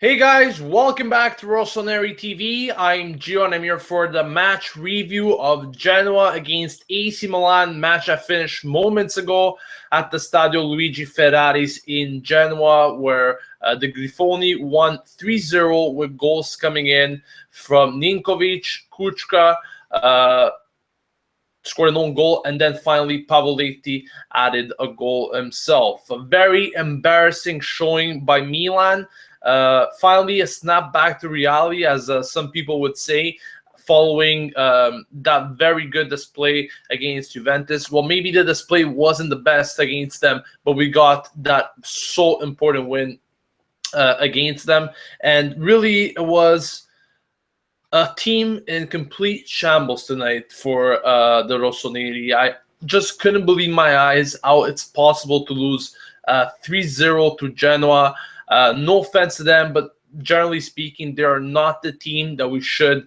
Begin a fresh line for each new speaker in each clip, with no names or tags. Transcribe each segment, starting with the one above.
Hey guys, welcome back to Rossoneri TV. I'm Gio and I'm here for the match review of Genoa against AC Milan. Match I finished moments ago at the Stadio Luigi Ferraris in Genoa, where the Grifoni won 3-0 with goals coming in from Ninkovic, Kucka, scored an own goal, and then finally Pavoletti added a goal himself. A very embarrassing showing by Milan. Finally, a snap back to reality, as some people would say, following that very good display against Juventus. Well, maybe the display wasn't the best against them, but we got that so important win against them. And really, it was a team in complete shambles tonight for the Rossoneri. I just couldn't believe my eyes how it's possible to lose 3-0 to Genoa. No offense to them, but generally speaking, they are not the team that we should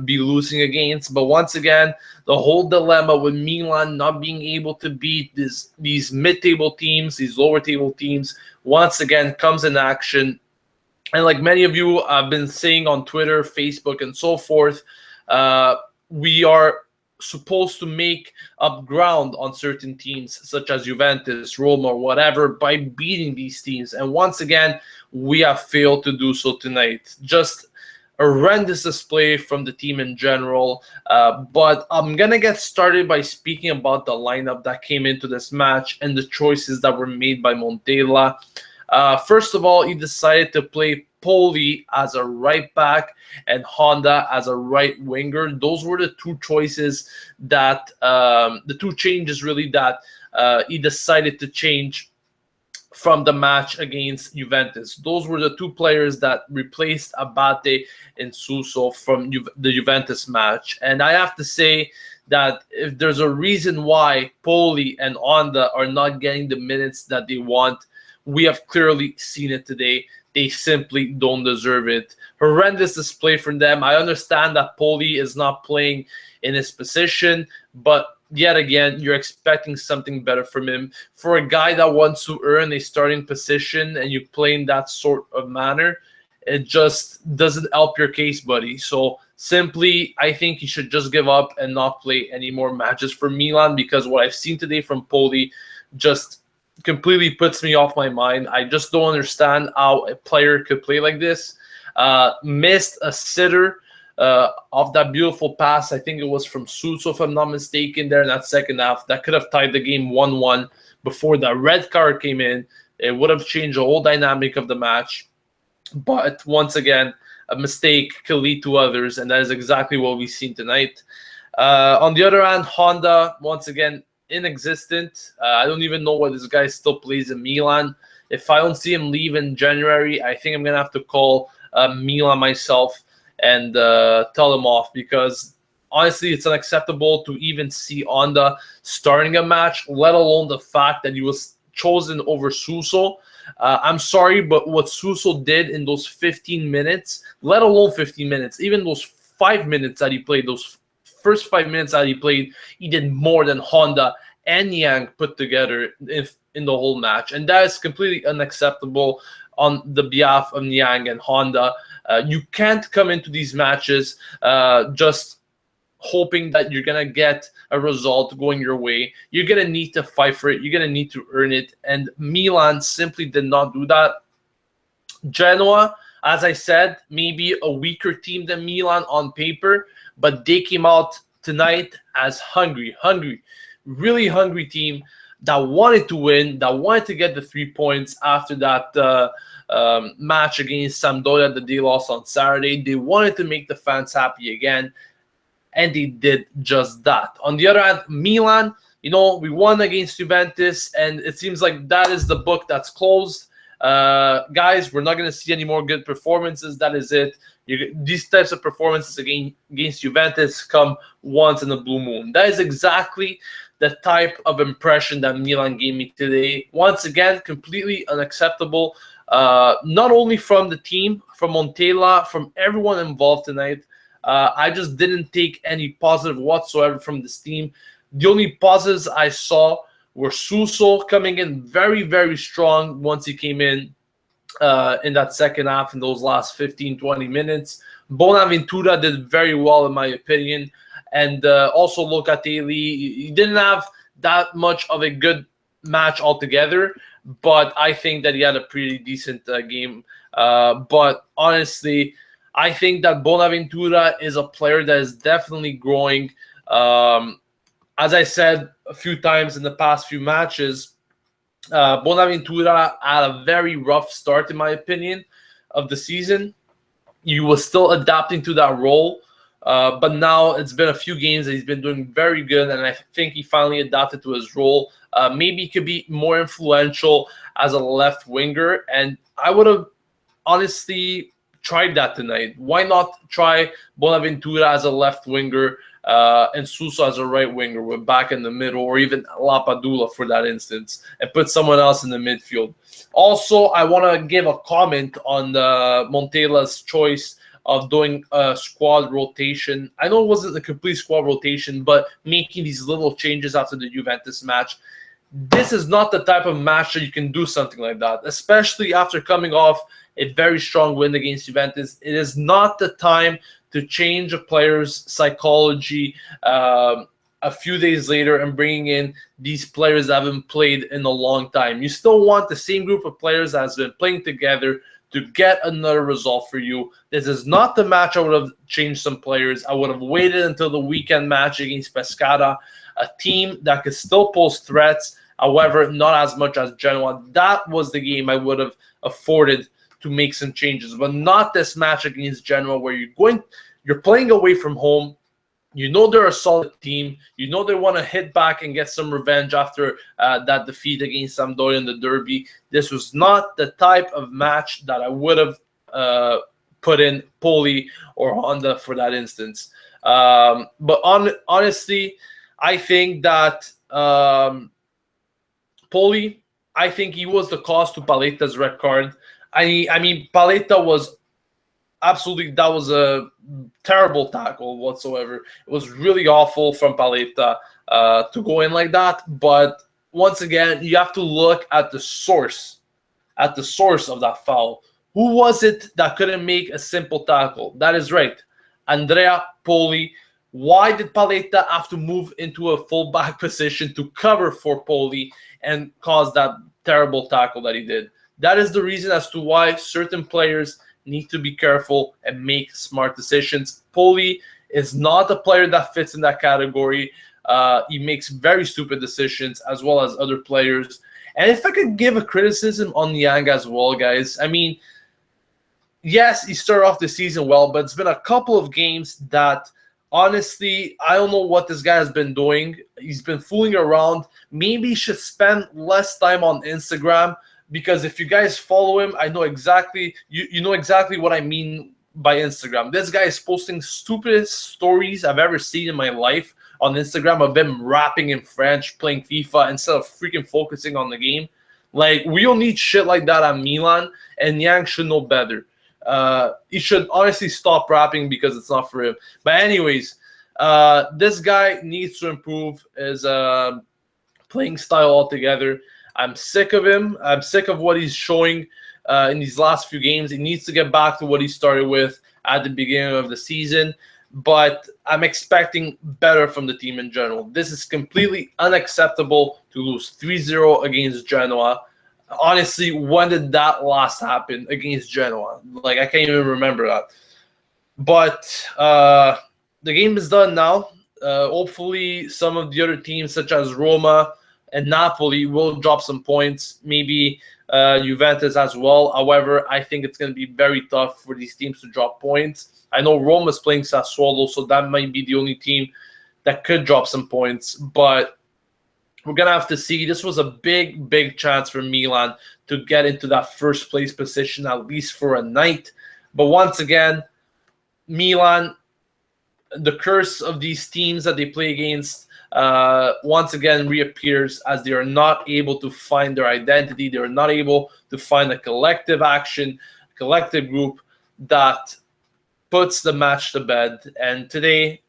be losing against. But once again, the whole dilemma with Milan not being able to beat these mid-table teams, these lower-table teams, once again comes in action. And like many of you have been saying on Twitter, Facebook, and so forth, we are supposed to make up ground on certain teams such as Juventus, Roma, or whatever by beating these teams. And once again, we have failed to do so tonight. Just a horrendous display from the team in general. But I'm going to get started by speaking about the lineup that came into this match and the choices that were made by Montella. First of all, he decided to play Poli as a right back and Honda as a right winger. Those were the two choices that, the two changes really that he decided to change from the match against Juventus. Those were the two players that replaced Abate and Suso from the Juventus match. And I have to say that if there's a reason why Poli and Honda are not getting the minutes that they want, we have clearly seen it today. They simply don't deserve it. Horrendous display from them. I understand that Poli is not playing in his position, but yet again, you're expecting something better from him. For a guy that wants to earn a starting position and you play in that sort of manner, it just doesn't help your case, buddy. So simply, I think he should just give up and not play any more matches for Milan, because what I've seen today from Poli just completely puts me off my mind. I just don't understand how a player could play like this. Missed a sitter of that beautiful pass. I think it was from Suso, if I'm not mistaken, there in that second half. That could have tied the game 1-1 before that red card came in. It would have changed the whole dynamic of the match. But once again, a mistake can lead to others, and that is exactly what we've seen tonight. On the other hand, Honda, once again, inexistent. I don't even know why this guy still plays in Milan. If I don't see him leave in January, I think I'm going to have to call Milan myself and tell him off, because honestly, it's unacceptable to even see Honda starting a match, let alone the fact that he was chosen over Suso. I'm sorry, but what Suso did in those 15 minutes, let alone 15 minutes, even those 5 minutes that he played, those first 5 minutes that he played, he did more than Honda and Yang put together in the whole match. And that is completely unacceptable on the behalf of Yang and Honda. You can't come into these matches just hoping that you're going to get a result going your way. You're going to need to fight for it. You're going to need to earn it. And Milan simply did not do that. Genoa, as I said, maybe a weaker team than Milan on paper, but they came out tonight as hungry, really hungry team that wanted to win, that wanted to get the 3 points after that match against Sampdoria that they lost on Saturday. They wanted to make the fans happy again, and they did just that. On the other hand, Milan, we won against Juventus, and it seems like that is the book that's closed. Guys, we're not going to see any more good performances. That is it. These types of performances against Juventus come once in a blue moon. That is exactly the type of impression that Milan gave me today. Once again, completely unacceptable. Not only from the team, from Montella, from everyone involved tonight. I just didn't take any positive whatsoever from this team. The only positives I saw were Suso coming in very, very strong once he came in. in that second half, in those last 15, 20 minutes. Bonaventura did very well, in my opinion. And also Locatelli, he didn't have that much of a good match altogether, but I think that he had a pretty decent game. But honestly, I think that Bonaventura is a player that is definitely growing. As I said a few times in the past few matches, Bonaventura had a very rough start, in my opinion, of the season. He was still adapting to that role, but now it's been a few games that he's been doing very good, and I think he finally adapted to his role. Maybe he could be more influential as a left winger, and I would have honestly tried that tonight. Why not try Bonaventura as a left winger and Sousa as a right winger with back in the middle, or even Lapadula for that instance, and put someone else in the midfield. Also, I want to give a comment on Montela's choice of doing a squad rotation. I know it wasn't a complete squad rotation, but making these little changes after the Juventus match. This is not the type of match that you can do something like that, especially after coming off a very strong win against Juventus. It is not the time to change a player's psychology a few days later and bringing in these players that haven't played in a long time. You still want the same group of players that has been playing together to get another result for you. This is not the match I would have changed some players. I would have waited until the weekend match against Pescara, a team that could still pose threats, however, not as much as Genoa. That was the game I would have afforded to make some changes, but not this match against Genoa where you're playing away from home. You know they're a solid team. You know they want to hit back and get some revenge after that defeat against Sampdoria in the derby. This was not the type of match that I would have put in Poli or Honda for that instance. But honestly, I think that Poli, I think he was the cause to Paletta's red card. I mean, Paletta was absolutely, that was a terrible tackle whatsoever. It was really awful from Paletta to go in like that. But once again, you have to look at the source of that foul. Who was it that couldn't make a simple tackle? That is right, Andrea Poli. Why did Paletta have to move into a fullback position to cover for Poli and cause that terrible tackle that he did? That is the reason as to why certain players need to be careful and make smart decisions. Poli is not a player that fits in that category. He makes very stupid decisions, as well as other players. And if I could give a criticism on Niang as well, guys, I mean, yes, he started off the season well, but it's been a couple of games that, honestly, I don't know what this guy has been doing. He's been fooling around. Maybe he should spend less time on Instagram, because if you guys follow him, I know exactly, you know exactly what I mean by Instagram. This guy is posting stupidest stories I've ever seen in my life on Instagram of him rapping in French, playing FIFA, instead of freaking focusing on the game. Like, we don't need shit like that at Milan, and Yang should know better. He should honestly stop rapping because it's not for him. But anyways, this guy needs to improve his playing style altogether. I'm sick of him. I'm sick of what he's showing in these last few games. He needs to get back to what he started with at the beginning of the season. But I'm expecting better from the team in general. This is completely unacceptable to lose 3-0 against Genoa. Honestly, when did that last happen against Genoa? Like, I can't even remember that. But the game is done now. Hopefully, some of the other teams, such as Roma and Napoli, will drop some points. Maybe Juventus as well. However, I think it's going to be very tough for these teams to drop points. I know Roma's playing Sassuolo, so that might be the only team that could drop some points. But we're going to have to see. This was a big, big chance for Milan to get into that first place position, at least for a night. But once again, Milan, the curse of these teams that they play against, once again reappears as they are not able to find their identity. They are not able to find a collective action, collective group that puts the match to bed. And today,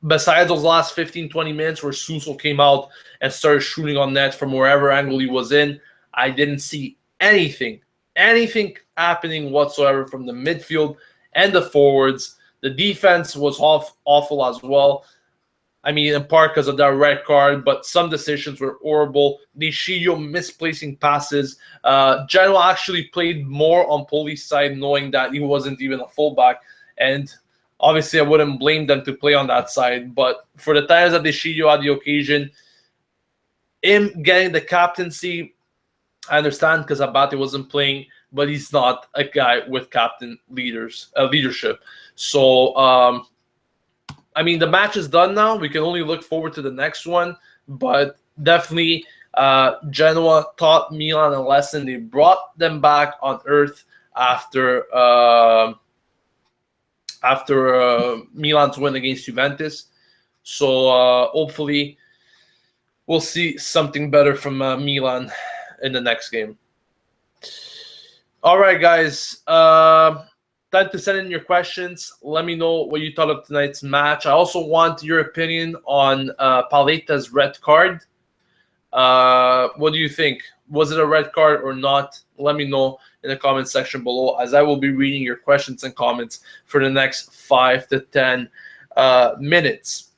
besides those last 15, 20 minutes where Suso came out and started shooting on net from wherever angle he was in, I didn't see anything anything happening whatsoever from the midfield and the forwards. The defense was awful as well. I mean, in part because of that red card, but some decisions were horrible. Nishio misplacing passes. Genoa actually played more on Poli's side, knowing that he wasn't even a fullback. And obviously, I wouldn't blame them to play on that side. But for the times that Nishio had the occasion, him getting the captaincy, I understand because Abate wasn't playing, but he's not a guy with captain leadership. So, I mean, the match is done now. We can only look forward to the next one, but definitely Genoa taught Milan a lesson. They brought them back on earth after Milan's win against Juventus. So hopefully we'll see something better from Milan in the next game. All right, guys. Time to send in your questions. Let me know what you thought of tonight's match. I also want your opinion on Paletta's red card. What do you think? Was it a red card or not? Let me know in the comment section below, as I will be reading your questions and comments for the next 5 to 10 minutes.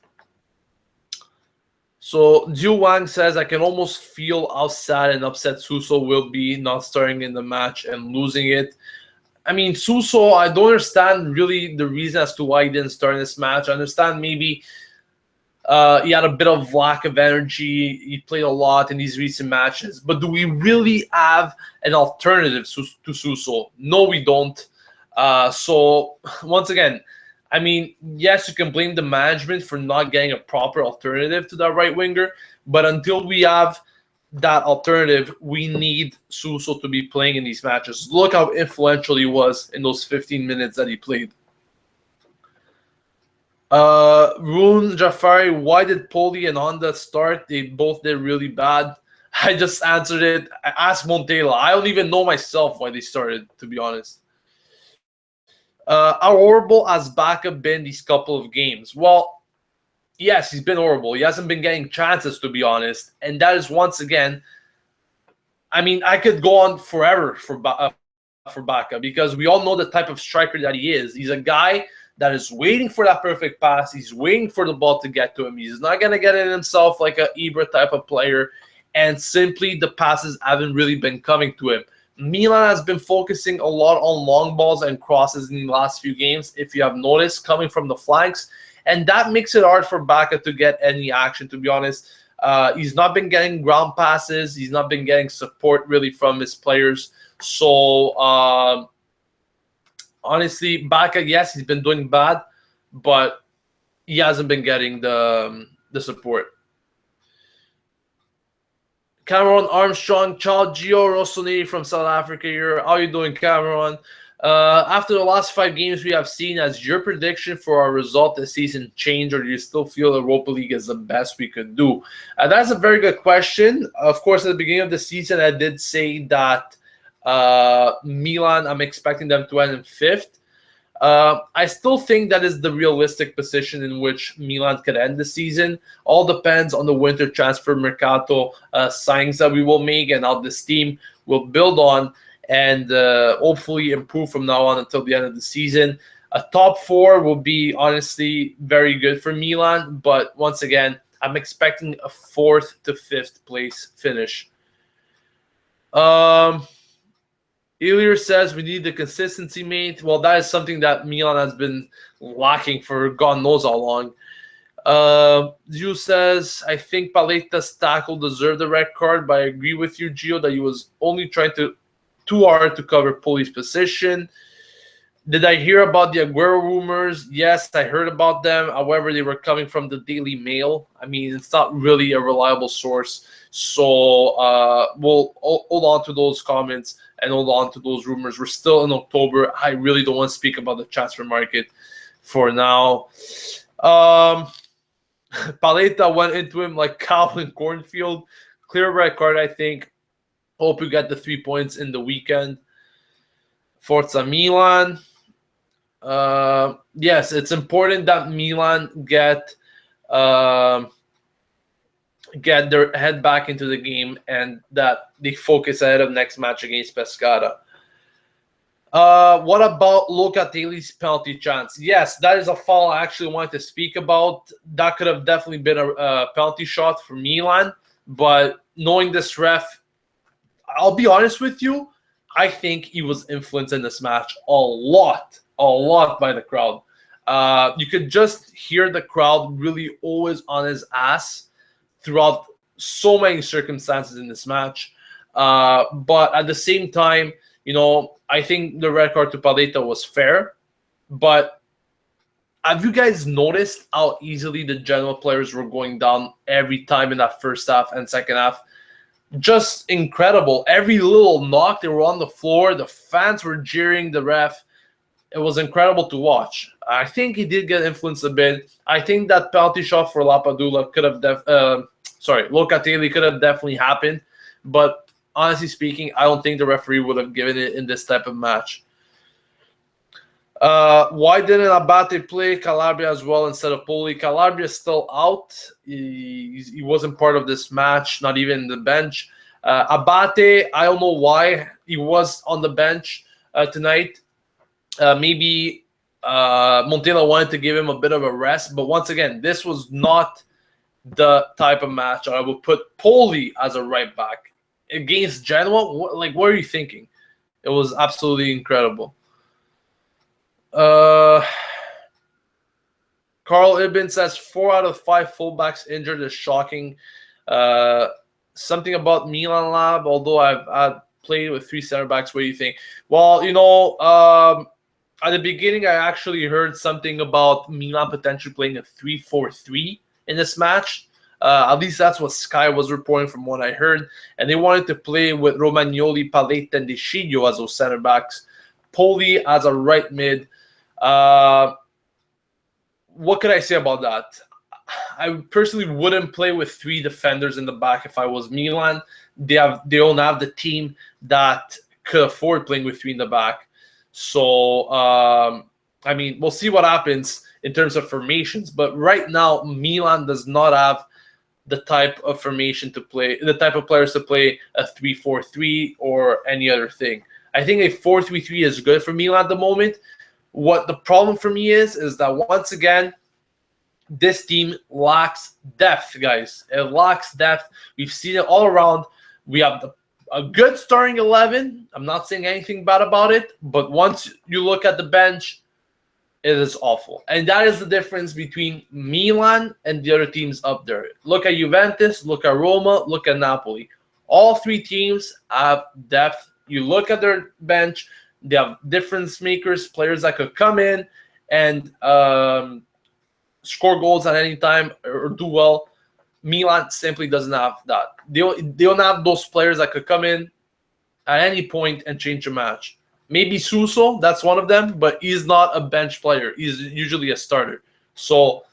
So Zhu Wang says, I can almost feel how sad and upset Suso will be not starting in the match and losing it. I mean, Suso, I don't understand really the reason as to why he didn't start in this match. I understand maybe he had a bit of lack of energy. He played a lot in these recent matches. But do we really have an alternative to Suso? No, we don't. So, once again, I mean, yes, you can blame the management for not getting a proper alternative to that right winger. But until we have that alternative, we need Suso to be playing in these matches. Look how influential he was in those 15 minutes that he played. Rune Jafari, why did Poli and Honda start? They both did really bad. I just answered it. I asked Montella. I don't even know myself why they started, to be honest. How horrible has Bacca been these couple of games? Well, yes, he's been horrible. He hasn't been getting chances, to be honest. And that is, once again, I mean, I could go on forever for Bacca, because we all know the type of striker that he is. He's a guy that is waiting for that perfect pass. He's waiting for the ball to get to him. He's not going to get it himself like an Ibra type of player. And simply the passes haven't really been coming to him. Milan has been focusing a lot on long balls and crosses in the last few games, if you have noticed, coming from the flanks. And that makes it hard for Bacca to get any action, to be honest. He's not been getting ground passes. He's not been getting support, really, from his players. So, honestly, Bacca, yes, he's been doing bad, but he hasn't been getting the support. Cameron Armstrong, Ciao Gio Rossoneri from South Africa here. How are you doing, Cameron? After the last 5 games we have seen, has your prediction for our result this season changed, or do you still feel Europa League is the best we could do? That's a very good question. Of course, at the beginning of the season, I did say that Milan, I'm expecting them to end in 5th. I still think that is the realistic position in which Milan could end the season. All depends on the winter transfer mercato signings that we will make and how this team will build on and hopefully improve from now on until the end of the season. A top 4 will be honestly very good for Milan, but once again, I'm expecting a 4th to 5th place finish. Ilya says we need the consistency, mate. Well, that is something that Milan has been lacking for God knows how long. Gio says, I think Paletta's tackle deserved the red card, but I agree with you, Gio, that he was only trying too hard to cover Poli's position. Did I hear about the Aguero rumors? Yes, I heard about them. However, they were coming from the Daily Mail. I mean, it's not really a reliable source. So we'll hold on to those comments and hold on to those rumors. We're still in October. I really don't want to speak about the transfer market for now. Paletta went into him like Calvin Cornfield. Clear red card, I think. Hope you get the 3 points in the weekend. Forza Milan. Yes, it's important that Milan get their head back into the game and that they focus ahead of next match against Pescara. What about Locatelli's penalty chance? Yes, that is a foul I actually wanted to speak about. That could have definitely been a penalty shot for Milan, but knowing this ref, I'll be honest with you, I think he was influenced in this match a lot by the crowd. You could just hear the crowd really always on his ass throughout so many circumstances in this match. But at the same time, I think the red card to Paletta was fair. But have you guys noticed how easily the Genoa players were going down every time in that first half and second half? Just incredible. Every little knock, they were on the floor. The fans were jeering the ref. It was incredible to watch. I think he did get influenced a bit. I think that penalty shot for Locatelli could have definitely happened. But honestly speaking, I don't think the referee would have given it in this type of match. Why didn't Abate play Calabria as well instead of Poli? Calabria is still out. He wasn't part of this match, not even in the bench. Abate, I don't know why he was on the bench tonight. Maybe Montella wanted to give him a bit of a rest. But once again, this was not the type of match I would put Poli as a right back. Against Genoa, what are you thinking? It was absolutely incredible. Carl Ibn says 4 out of 5 fullbacks injured is shocking. Something about Milan Lab, although I've played with 3 center backs. What do you think? Well, at the beginning, I actually heard something about Milan potentially playing a 3-4-3 in this match. At least that's what Sky was reporting from what I heard. And they wanted to play with Romagnoli, Paletta, and De Sciglio as those center backs. Poli as a right mid. What could I say about that? I personally wouldn't play with 3 defenders in the back if I was Milan. They don't have the team that could afford playing with 3 in the back. So, we'll see what happens in terms of formations. But right now, Milan does not have the type of formation to play, the type of players to play a 3-4-3 or any other thing. I think a 4-3-3 is good for Milan at the moment. What the problem for me is that once again, this team lacks depth, guys. It lacks depth. We've seen it all around. We have a good starting 11. I'm not saying anything bad about it, but once you look at the bench, it is awful. And that is the difference between Milan and the other teams up there. Look at Juventus, look at Roma, look at Napoli. All 3 teams have depth. You look at their bench, they have difference makers, players that could come in and score goals at any time or do well. Milan simply doesn't have that. They don't have those players that could come in at any point and change a match. Maybe Suso, that's one of them, but he's not a bench player. He's usually a starter. So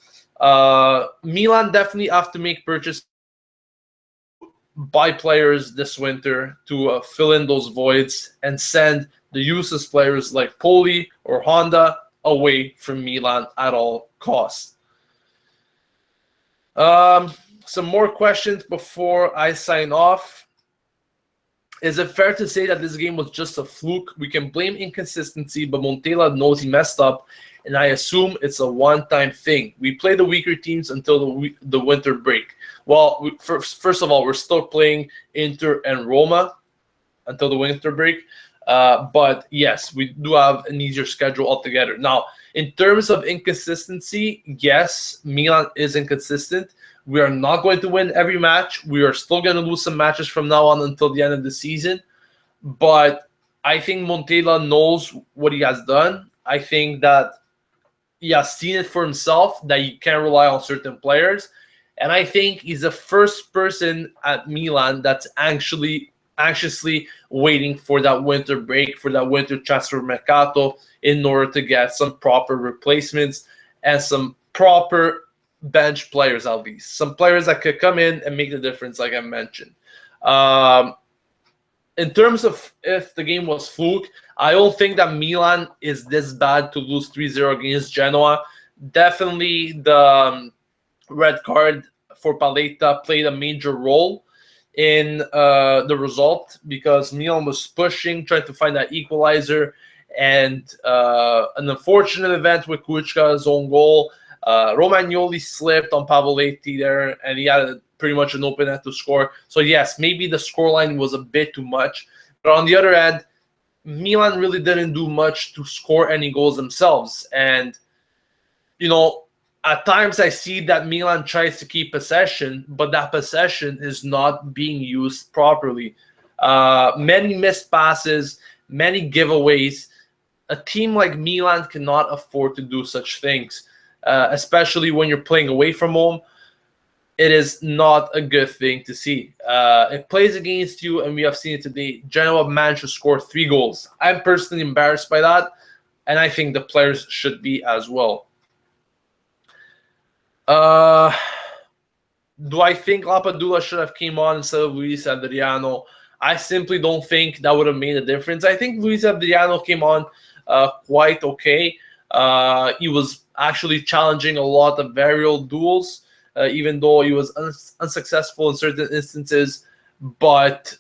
Milan definitely have to make purchases, buy players this winter to fill in those voids and send the useless players like Poli or Honda away from Milan at all costs. Some more questions before I sign off. Is it fair to say that this game was just a fluke? We can blame inconsistency, but Montella knows he messed up, and I assume it's a one-time thing. We play the weaker teams until the winter break. Well, first of all, we're still playing Inter and Roma until the winter break. But yes, we do have an easier schedule altogether. Now, in terms of inconsistency, yes, Milan is inconsistent. We are not going to win every match. We are still going to lose some matches from now on until the end of the season. But I think Montella knows what he has done. I think that he has seen it for himself, that you can't rely on certain players. And I think he's the first person at Milan that's anxiously waiting for that winter break, for that winter transfer mercato, in order to get some proper replacements and some proper bench players, at least. Some players that could come in and make the difference, like I mentioned. In terms of if the game was fluke, I don't think that Milan is this bad to lose 3-0 against Genoa. Definitely the red card for Paletta played a major role in the result, because Milan was pushing, trying to find that equalizer, and an unfortunate event with Kucka's own goal. Romagnoli slipped on Pavoletti there, and he had pretty much an open net to score. So yes, maybe the scoreline was a bit too much. But on the other end, Milan really didn't do much to score any goals themselves. And, you know, at times I see that Milan tries to keep possession, but that possession is not being used properly. Many missed passes, many giveaways. A team like Milan cannot afford to do such things, especially when you're playing away from home. It is not a good thing to see. It plays against you, and we have seen it today. Genoa managed to score 3 goals. I'm personally embarrassed by that, and I think the players should be as well. Do I think Lapadula should have came on instead of Luis Adriano? I simply don't think that would have made a difference. I think Luis Adriano came on quite okay. He was actually challenging a lot of aerial duels, even though he was unsuccessful in certain instances. But,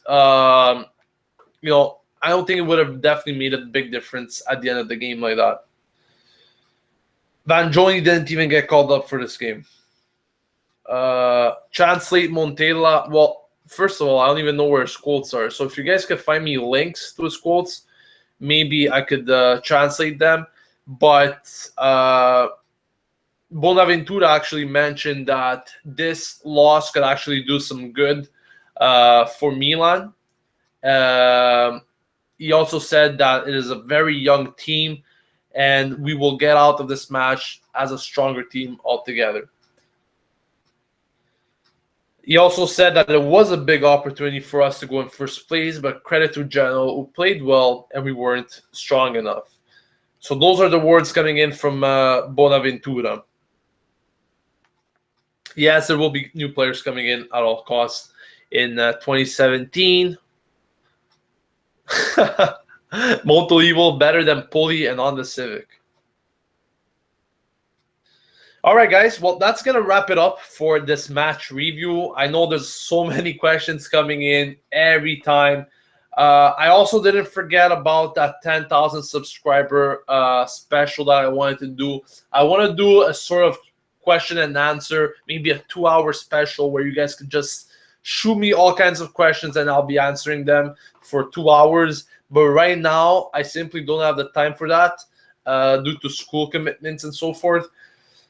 you know, I don't think it would have definitely made a big difference at the end of the game like that. Van Joni didn't even get called up for this game. Translate Montella. Well, first of all, I don't even know where his quotes are. So if you guys could find me links to his quotes, maybe I could translate them. But Bonaventura actually mentioned that this loss could actually do some good for Milan. He also said that it is a very young team, and we will get out of this match as a stronger team altogether. He also said that it was a big opportunity for us to go in first place, but credit to Genoa, who played well, and we weren't strong enough. So those are the words coming in from Bonaventura. Yes, there will be new players coming in at all costs in 2017. Montolivo better than Poli and Honda Civic. All right, guys. Well, that's going to wrap it up for this match review. I know there's so many questions coming in every time. I also didn't forget about that 10,000 subscriber special that I wanted to do. I want to do a sort of question and answer, maybe a 2-hour special where you guys could just shoot me all kinds of questions and I'll be answering them for 2 hours. But right now, I simply don't have the time for that due to school commitments and so forth.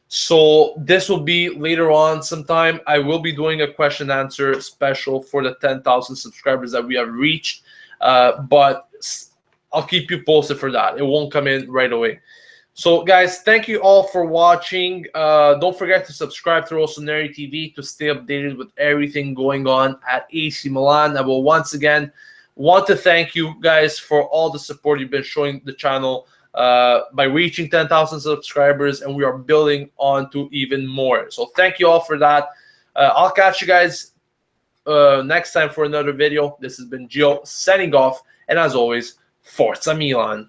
So this will be later on sometime. I will be doing a question and answer special for the 10,000 subscribers that we have reached. But I'll keep you posted for that. It won't come in right away. So, guys, thank you all for watching. Don't forget to subscribe to Rossoneri TV to stay updated with everything going on at AC Milan. I will once again want to thank you guys for all the support you've been showing the channel by reaching 10,000 subscribers, and we are building on to even more. So thank you all for that. I'll catch you guys next time for another video. This has been Gio signing off, and as always, Forza Milan.